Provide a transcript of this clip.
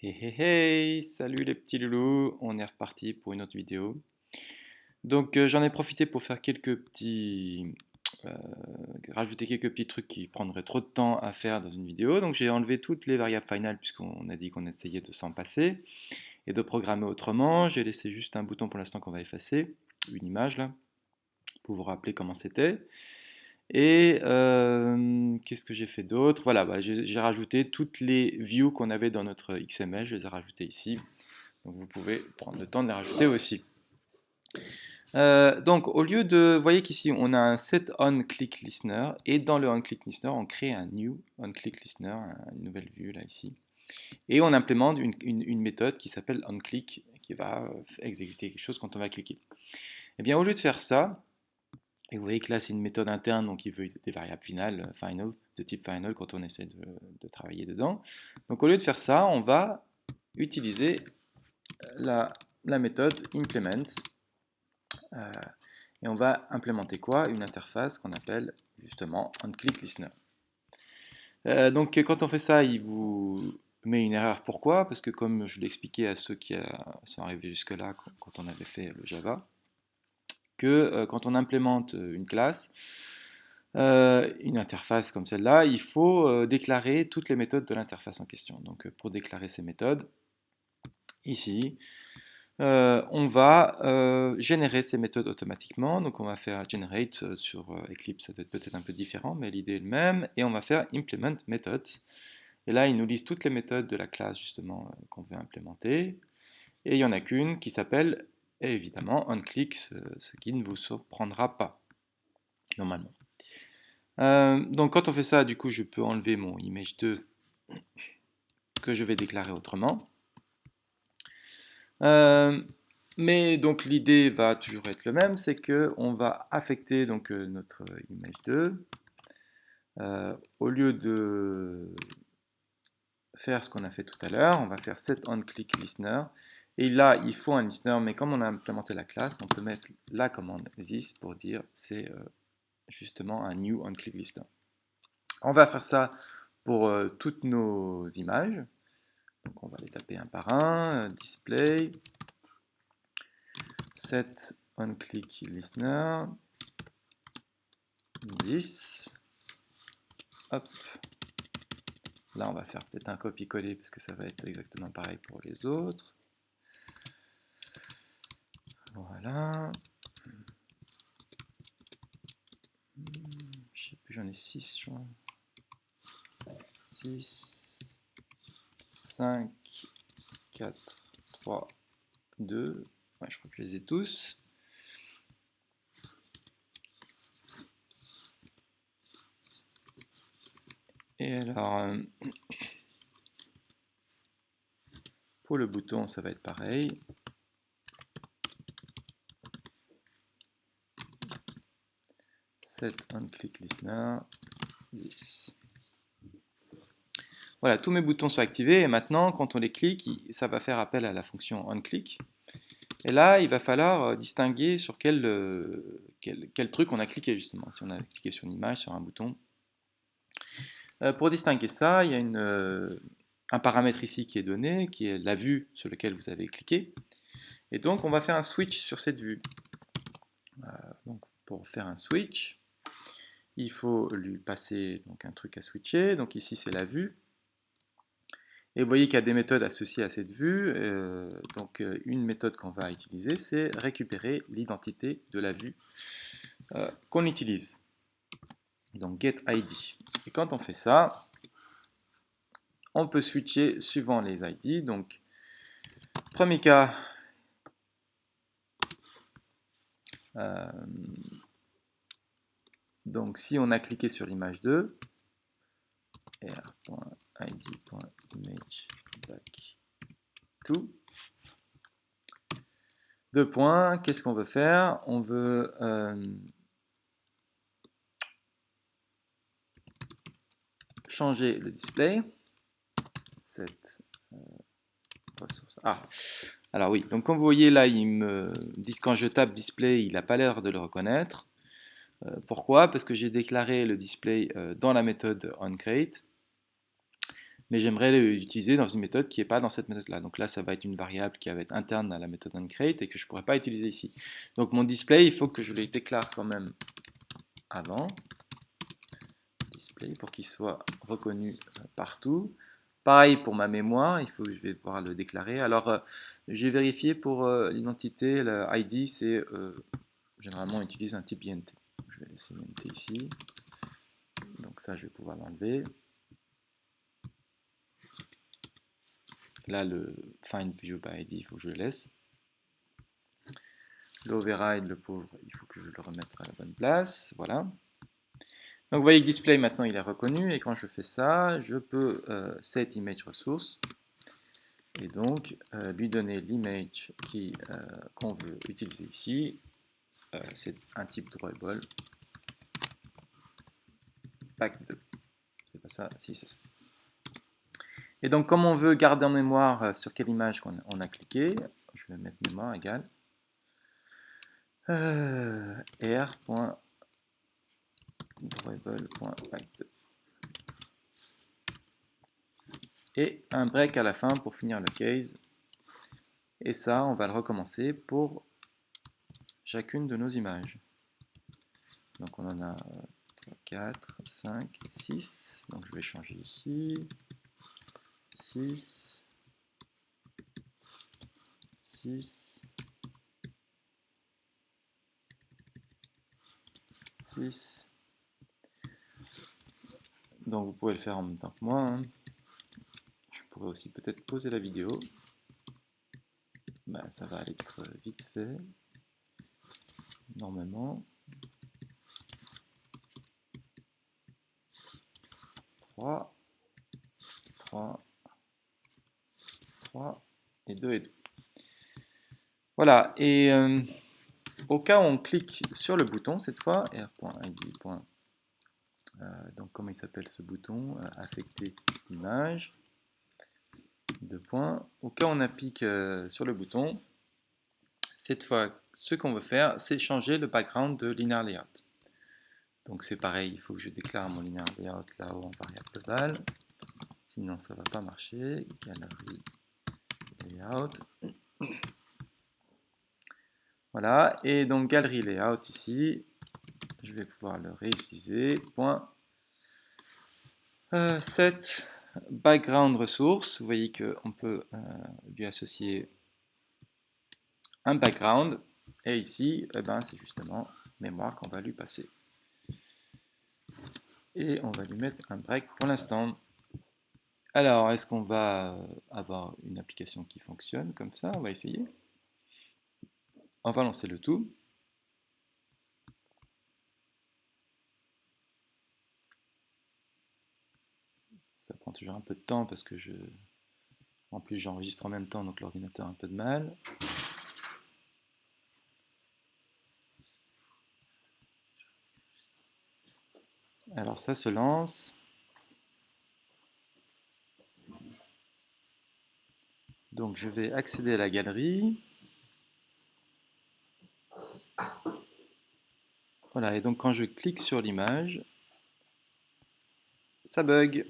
Hey hey hey, salut les petits loulous, on est reparti pour une autre vidéo. Donc j'en ai profité pour faire euh, rajouter quelques petits trucs qui prendraient trop de temps à faire dans une vidéo. Donc j'ai enlevé toutes les variables finales puisqu'on a dit qu'on essayait de s'en passer et de programmer autrement. J'ai laissé juste un bouton pour l'instant qu'on va effacer, une image là, pour vous rappeler comment c'était. Et qu'est-ce que j'ai fait d'autre? Voilà, bah, j'ai rajouté toutes les views qu'on avait dans notre XML, je les ai rajoutées ici. Donc vous pouvez prendre le temps de les rajouter aussi. Donc au lieu de, vous voyez qu'ici on a un set on-click listener et dans le on-click listener on crée un new on-click listener, une nouvelle vue là ici. Et on implémente une méthode qui s'appelle onClick qui va exécuter quelque chose quand on va cliquer. Et bien au lieu de faire ça, et vous voyez que là c'est une méthode interne donc il veut des variables finales, final, de type final quand on essaie de travailler dedans. Donc au lieu de faire ça, on va utiliser la, la méthode implement. Euh, et on va implémenter quoi? Une interface qu'on appelle justement onClickListener. Donc quand on fait ça, il vous met une erreur. Pourquoi? Parce que comme je l'ai expliqué à ceux qui sont arrivés jusque-là quand on avait fait le Java, que quand on implémente une classe, une interface comme celle-là, il faut déclarer toutes les méthodes de l'interface en question. Donc pour déclarer ces méthodes, ici, on va générer ces méthodes automatiquement. Donc on va faire generate sur Eclipse, ça doit être peut-être un peu différent, mais l'idée est la même. Et on va faire implement method. Et là, il nous liste toutes les méthodes de la classe justement qu'on veut implémenter. Et il n'y en a qu'une qui s'appelle évidemment onClick, ce qui ne vous surprendra pas normalement. Donc quand on fait ça, du coup, je peux enlever mon image2 que je vais déclarer autrement. Euh, Mais donc l'idée va toujours être le même, c'est que on va affecter donc notre image2 au lieu de faire ce qu'on a fait tout à l'heure, on va faire set onClick listener. Et là, il faut un listener, mais comme on a implémenté la classe, on peut mettre la commande this pour dire c'est justement un new onClick listener. On va faire ça pour toutes nos images. Donc on va les taper un par un, display, set onClick listener, 10. Hop. Là, on va faire peut-être un copier-coller parce que ça va être exactement pareil pour les autres. Voilà. Je sais plus, j'en ai 6. 6, 5, 4, 3, 2. Ouais, je crois que je les ai tous. Et alors, pour le bouton, ça va être pareil. Set onClick listener 10. Voilà, tous mes boutons sont activés et maintenant, quand on les clique, ça va faire appel à la fonction onClick. Et là, il va falloir distinguer sur quel truc on a cliqué justement. Si on a cliqué sur une image, sur un bouton. Pour distinguer ça, il y a un paramètre ici qui est donné, qui est la vue sur laquelle vous avez cliqué. Et donc, on va faire un switch sur cette vue. Donc, pour faire un switch, il faut lui passer donc, un truc à switcher. Donc ici, c'est la vue. Et vous voyez qu'il y a des méthodes associées à cette vue. Donc une méthode qu'on va utiliser, c'est récupérer l'identité de la vue qu'on utilise. Donc getID. Et quand on fait ça, on peut switcher suivant les ID. Donc premier cas, donc si on a cliqué sur l'image 2, r.id.image back to, deux points, qu'est-ce qu'on veut faire? On veut changer le display. Cette ressource. Ah, alors oui, donc comme vous voyez là, il me dit quand je tape display, il n'a pas l'air de le reconnaître. Pourquoi? Parce que j'ai déclaré le display dans la méthode onCreate. mais j'aimerais l'utiliser dans une méthode qui n'est pas dans cette méthode-là. Donc là, ça va être une variable qui va être interne à la méthode onCreate et que je ne pourrais pas utiliser ici. Donc mon display, il faut que je le déclare quand même avant, display, pour qu'il soit reconnu partout. Pareil pour ma mémoire, il faut que je vais pouvoir le déclarer. Alors, j'ai vérifié pour l'identité, le ID, c'est généralement on utilise un type int. Je vais laisser int ici. Donc ça, je vais pouvoir l'enlever. Là, le find view by ID, il faut que je le laisse. L'override, le pauvre, il faut que je le remette à la bonne place. Voilà. Donc vous voyez que display maintenant il est reconnu et quand je fais ça, je peux set image resource et donc lui donner l'image qu'on veut utiliser ici. C'est un type drawable. Pack 2. C'est pas ça, si c'est ça. Et donc comme on veut garder en mémoire sur quelle image on a cliqué, je vais mettre mémoire égale r.drawable.pack2. Et un break à la fin pour finir le case. Et ça, on va le recommencer pour chacune de nos images. Donc on en a 3, 4, 5, 6. Donc je vais changer ici. 6, 6, 6. Donc vous pouvez le faire en même temps que moi. Hein. Je pourrais aussi peut-être poser la vidéo. Ben, ça va aller être vite fait. Normalement. 3, 3, 3 et 2 et 2. Voilà, et au cas où on clique sur le bouton, cette fois, r.id. Donc comment il s'appelle ce bouton, affecter image, 2 points. Au cas où on applique sur le bouton, cette fois, ce qu'on veut faire, c'est changer le background de linear layout. Donc c'est pareil, il faut que je déclare mon linear layout là-haut en variable globale. Sinon ça ne va pas marcher. Galerie layout. Voilà, et donc galerie layout ici, je vais pouvoir le réutiliser. Point. Set background ressource. Vous voyez qu'on peut lui associer un background. Et ici, eh ben, c'est justement mémoire qu'on va lui passer. Et on va lui mettre un break pour l'instant. Alors, est-ce qu'on va avoir une application qui fonctionne comme ça? On va essayer. On va lancer le tout. Ça prend toujours un peu de temps parce que en plus j'enregistre en même temps, donc l'ordinateur a un peu de mal. Alors ça se lance. Donc je vais accéder à la galerie. Voilà, et donc quand je clique sur l'image, ça bug.